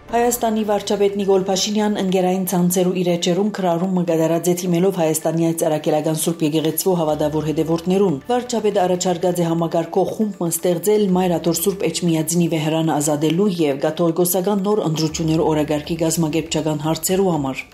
Հայաստանի վարչապետ Նիկոլ Փաշինյան ընկերային ցանցերու իր էջերում քրարում մգադարած է թիմելով Հայաստանի այդ ծառայելական Սուրբ եկեղեցու հավատավոր հետևորդներուն։ Վարչապետը առաջարկած է համագարկող խումբ ստեղծել Մայրաթոր Սուրբ Էջմիածինի վեհերանը ազատելու եւ կաթողիկոսական նոր ընտրություններ օրագարկի գազམ་ագերբչական հարցերու համար։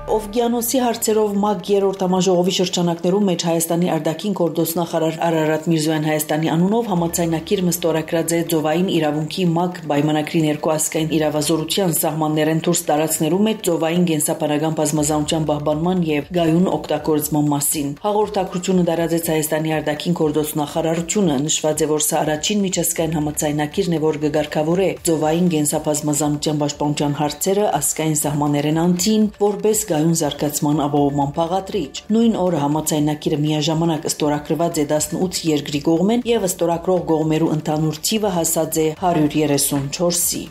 Օվկիանոսի հարցերով ՄԱԿ երրորդ համաժողովի շրջանակներում մեջ Հայաստանի արտաքին գործնախարար Արարատ Միրզոյան Հայաստանի անունով համաձայնագիր մստորագրած է ծովային իրավունքի ՄԱԿ պայմանագրի ներկայացկային իրավազորության սահմաններեն դուրս տարածներում մեջ ծովային կենսաբանական բազմազանության պահպանման եւ գայուն օգտագործման մասին։ Հաղորդակցությունը դարածեց Հայաստանի արտաքին գործնախարարությունը, նշված է, որ սա առաջին միջազգային համաձայնագիրն է, որ կգարկավորե ծովային կենսաբազմազանության պաշտպանության հարցերը ասկային սահմաններեն անտին, որպես գայուն զարգացման ապահովման փաղադրիչ։ Նույն օրը համաձայնագիրը միաժամանակ ստորագրված է 18 երկրի կողմեն եւ ստորագրող կողմերու ընդհանուր թիվը հասած է 134-ի։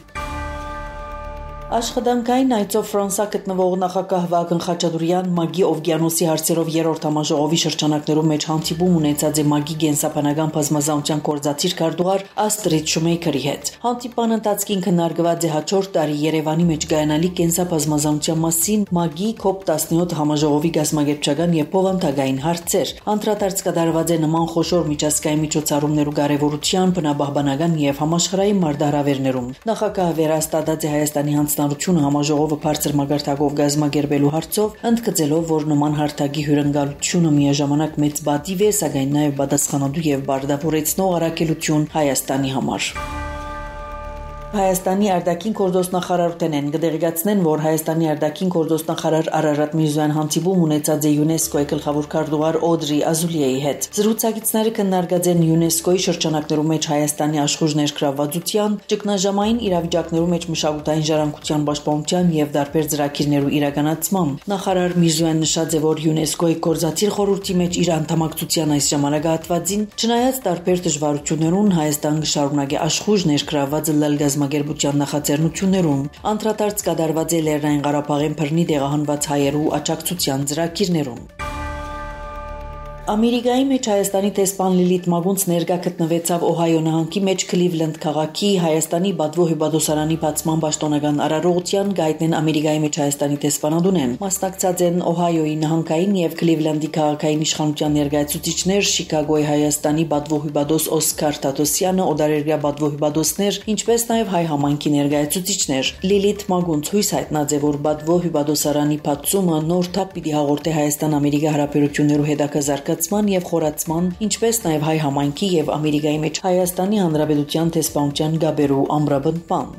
Աշխատանքային այցով Ֆրանսա գտնվող նախագահ Վագն Խաչատուրյան ՄԱԿ-ի Օվկիանոսի հարցերով երրորդ համաժողովի շրջանակներում մեջ հանդիպում ունեցած է ՄԱԿ-ի կենսաբանական բազմազանության գործադիր քարտուղար Աստրիդ Շումեյքերի հետ։ Հանդիպման ընթացքին քննարկված է հաջորդ տարի Երևանի մեջ կայանալիք կենսաբազմազանության մասին ՄԱԿ-ի COP17 համաժողովի գազམ་ագերբչական եւ փոխանցագային հարցեր։ Անդրադարձ կատարված է նման խոշոր միջազգային միջոցառումներու կարեւորության, բնապահպանական եւ համաշխարհային մարտահրավերներում։ Նախագահը վերահաստատած է Հայաստանի հանձնարարությունը համաժողովը բարձր մակարդակով գազམ་ագերբելու հարցով, ընդգծելով, որ նման հարթակի հյուրընկալությունը միաժամանակ մեծ բադիվ է, սակայն նաեւ պատասխանատու եւ բարդավորեցնող առաքելություն Հայաստանի համար։ Հայաստանի արտաքին գործնախարարութենեն կդեղեկացնեն, որ Հայաստանի արտաքին գործնախարար Արարատ Միրզոյան հանդիպում ունեցած է ՅՈՒՆԵՍԿՕ-ի գլխավոր քարտուղար Օդրի Ազուլիեի հետ։ Զրուցակիցները քննարկած են ՅՈՒՆԵՍԿՕ-ի շրջանակներում մեջ Հայաստանի աշխուժ ներգրավվածության, ճգնաժամային իրավիճակներում մեջ մշակութային ժառանգության պաշտպանության եւ դարբեր ծրագիրներու իրականացման։ Նախարար Միրզոյան նշած է, որ ՅՈՒՆԵՍԿՕ-ի գործադիր խորհրդի մեջ իր անդամակցության այս ժամանակահատվածին, չնայած տարբեր դժվարություններուն, Հայաստան կշարունակի աշխուժ ներգրավված լալ գազམ་ագերբության նախաձեռնություններում, անդրադարձ կատարված է Լեռնային Ղարաբաղին բռնի տեղահանված հայերու աջակցության ծրագիրներում։ Ամերիկայի մեջ Հայաստանի տեսփան Լիլիթ Մագունց ներկա գտնվեցավ Օհայո նահանգի մեջ Քլիվլենդ քաղաքի Հայաստանի Բադվո հյուպատոսարանի բացման պաշտոնական արարողության գայտնեն Ամերիկայի մեջ Հայաստանի տեսփանատունեն։ Մասնակցած են Օհայոյի նահանգային եւ Քլիվլենդի քաղաքային իշխանության ներկայացուցիչներ, Շիկագոյի Հայաստանի Բադվո հյուպատոս Օսկար Թադոսյանը, Օդարերգա Բադվո հյուպատոսներ, ինչպես նաեւ հայ համայնքի ներկայացուցիչներ։ Լիլիթ Մագունց հույս հայտնած է, որ Բադվո հյուպատոսարանի բացումը նոր թափ պիտի հաղորդի Հայաստան-Ամերիկա հարաբերություններու հետագա եւ խորացման, ինչպես նաեւ հայ համայնքի եւ Ամերիկայի մեջ Հայաստանի Հանրապետության տեսփանության գաբերու ամրապնդման։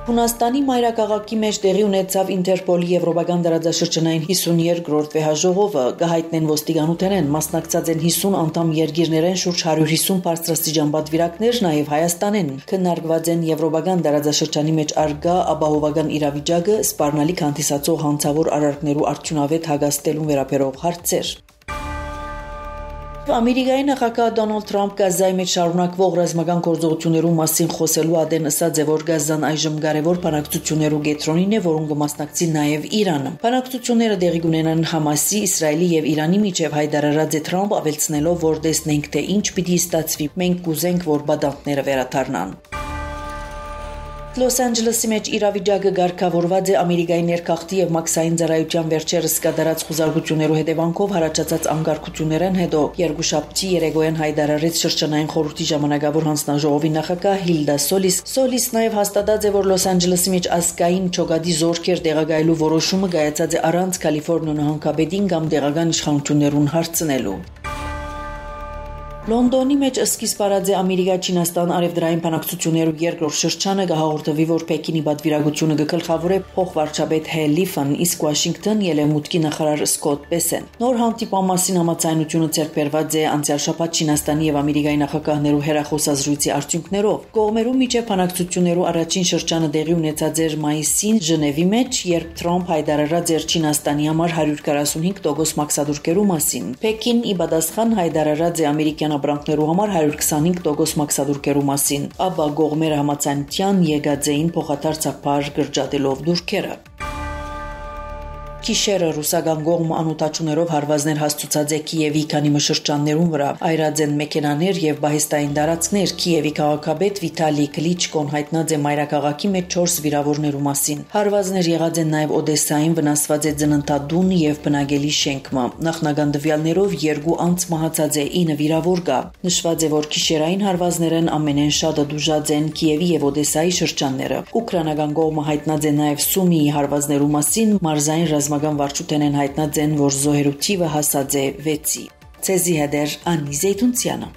Հունաստանի մայրաքաղաքի մեջ տեղի ունեցավ Ինտերպոլի եվրոպական տարածաշրջանային 52-րդ վեհաժողովը, կհայտնեն ոստիկանութենեն, մասնակցած են 50 անդամ երկիրներեն շուրջ 150 բարձրաստիճան պատվիրակներ, նաեւ Հայաստանեն։ Քննարկված են եվրոպական տարածաշրջանի մեջ արգա ապահովական իրավիճակը, սպառնալիք հանդիսացող հանցավոր արարքներու արդյունավետ հագաստելուն վերաբերող հարցեր։ Ամերիկայի նախագահ Դոնալդ Թրամփ Գազայի մեջ շարունակվող ռազմական գործողություններու մասին խոսելու ադեն ասաց է, որ Գազան այժմ կարևոր բանակցություններու կենտրոնին է, որոնք կմասնակցի նաև Իրանը։ Բանակցությունները տեղի կունենան Համասի, Իսրայելի եւ Իրանի միջև հայտարարած է Թրամփ, ավելցնելով, որ տեսնենք, թե ինչ պիտի ստացվի։ Մենք կուզենք, որ բադանտները վերադառնան։ Լոս Անջելեսի մեջ իրավիճակը ղեկավարված է Ամերիկայի ներքախտի եւ մաքսային ծառայության վերջերս կատարած խոզարկություններու հետևանքով հարաճած անկարգություններն հետո երկուշաբթի երեկոյան հայտարարեց շրջանային խորհրդի ժամանակավոր հանձնաժողովի նախագահ Հիլդա Սոլիս նաեւ հաստատած է, որ Լոս Անջելեսի մեջ ասկային չոգադի զորքեր տեղակայելու որոշումը կայացած է առանց Կալիֆոռնիա նահանգապետին կամ տեղական իշխանություններուն հարցնելու։ Լոնդոնի մեջ սկիզբ արած է Ամերիկա-Չինաստան արևդրային բանակցություններու երկրորդ շրջանը կհաղորդվի, որ Պեկինի պատվիրակությունը կգլխավորե փոխվարչապետ Հե Լիֆան, իսկ Վաշինգտոն ելեմուտքի նախարար Սկոտ Բեսեն։ Նոր հանդիպման մասին համաձայնությունը ձեռք բերված է անցյալ շաբաթ Չինաստանի եւ Ամերիկայի նախագահներու հերախոսազրույցի արդյունքներով։ Կողմերու միջև բանակցություններու առաջին շրջանը տեղի ունեցած էր մայիսին Ժնևի մեջ, երբ Թրամփ հայտարարած էր Չինաստանի համար 145% մաքսադուրկերու մասին։ Պեկին ի պատասխան հայտարարած է ամերիկյան ապրանքներու համար 125% մաքսադուրկերու մասին, ապա կողմերը համաձայնության եկած էին փոխադարձաբար կրճատելով դուրքերը։ Գիշերը ռուսական կողմը անօթաչուներով հարվածներ հաստուցած է Կիևի քանի շրջաններում վրա։ Այրած են մեքենաներ եւ բահեստային տարածքներ։ Կիևի քաղաքապետ Վիտալի Կլիչկոն հայտնած է մայրաքաղաքի մեջ 4 վիրավորներու մասին։ Հարվածներ եղած են նաեւ Օդեսային, վնասված է ծննդատուն եւ բնակելի շենքը։ Նախնական տվյալներով 2 անձ մահացած է, 9 վիրավոր կա։ Նշված է, որ գիշերային հարվածներն ամենեն շատը դուժած են Կիևի եւ Օդեսայի շրջանները։ Ուկրաինական կողմը հայտնած է նաեւ Սումիի հարվածներու մասին, մարզային ռազմական վարչութեն են հայտնած են, որ զոհերու թիվը հասած է 6-ի։ Ցեզի հետեր Անի Զեյթունցյանը։